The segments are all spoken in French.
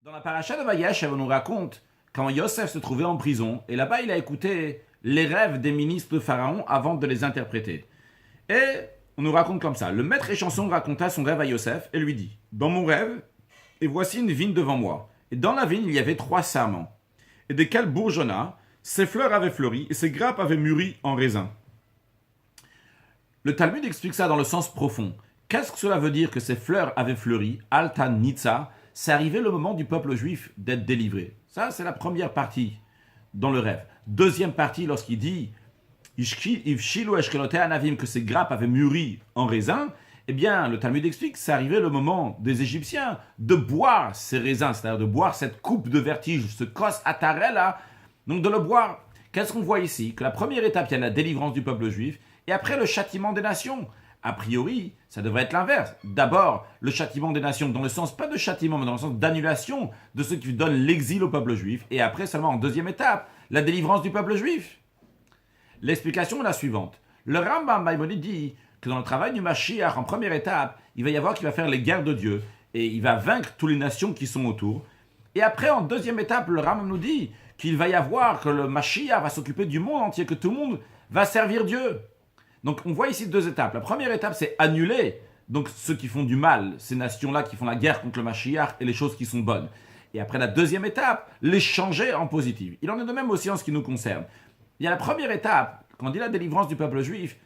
Dans la paracha de Vayesh, on nous raconte quand Yosef se trouvait en prison, et là-bas il a écouté les rêves des ministres de Pharaon avant de les interpréter. Et on nous raconte comme ça. Le maître échanson raconta son rêve à Yosef et lui dit: dans mon rêve, et voici une vigne devant moi. Et dans la vigne, il y avait 3 sarments, et desquels bourgeonna, ses fleurs avaient fleuri, et ses grappes avaient mûri en raisin. Le Talmud explique ça dans le sens profond. Qu'est-ce que cela veut dire que ces fleurs avaient fleuri? Alta Nitza, c'est arrivé le moment du peuple juif d'être délivré. Ça, c'est la première partie dans le rêve. Deuxième partie, lorsqu'il dit Ivshilu Eshkelote Anavim, que ces grappes avaient mûri en raisin, eh bien, le Talmud explique que c'est arrivé le moment des Égyptiens de boire ces raisins, c'est-à-dire de boire cette coupe de vertige, ce kos atarella, donc de le boire. Qu'est-ce qu'on voit ici? Que la première étape, il y a la délivrance du peuple juif, et après le châtiment des nations. A priori, ça devrait être l'inverse. D'abord, le châtiment des nations, dans le sens, pas de châtiment, mais dans le sens d'annulation de ceux qui donnent l'exil au peuple juif, et après seulement en deuxième étape, la délivrance du peuple juif. L'explication est la suivante. Le Rambam Maïmonide dit que dans le travail du Mashiach, en première étape, il va y avoir qu'il va faire les guerres de Dieu, et il va vaincre toutes les nations qui sont autour. Et après, en deuxième étape, le Rambam nous dit qu'il va y avoir que le Mashiach va s'occuper du monde entier, que tout le monde va servir Dieu. Donc on voit ici 2 étapes. La première étape, c'est annuler donc ceux qui font du mal, ces nations-là qui font la guerre contre le Mashiach et les choses qui sont bonnes. Et après la deuxième étape, les changer en positif. Il en est de même aussi en ce qui nous concerne. Il y a la première étape, quand on dit la délivrance du peuple juif,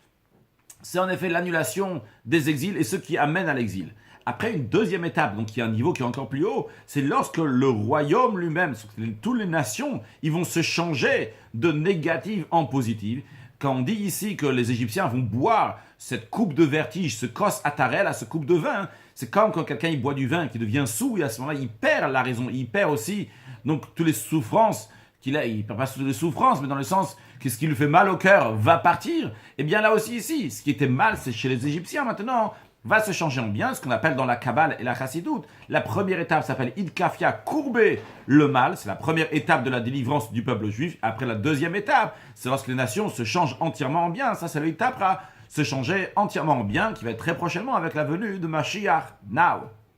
c'est en effet l'annulation des exils et ceux qui amènent à l'exil. Après une deuxième étape, donc il y a un niveau qui est encore plus haut, c'est lorsque le royaume lui-même, toutes les nations, ils vont se changer de négative en positive. Quand on dit ici que les Égyptiens vont boire cette coupe de vertige, ce kos atarel, à ce coupe de vin, c'est comme quand quelqu'un il boit du vin qui devient saoul, et à ce moment-là, il perd la raison, il perd aussi donc toutes les souffrances qu'il a, il perd pas toutes les souffrances, mais dans le sens que ce qui lui fait mal au cœur va partir. Et bien là aussi ici, ce qui était mal, c'est chez les Égyptiens maintenant, va se changer en bien, ce qu'on appelle dans la Kabbale et la Chassidoute. La première étape s'appelle Idkafia, courber le mal. C'est la première étape de la délivrance du peuple juif. Après la deuxième étape, c'est lorsque les nations se changent entièrement en bien. Ça, c'est l'étape à se changer entièrement en bien, qui va être très prochainement avec la venue de Mashiach. Now.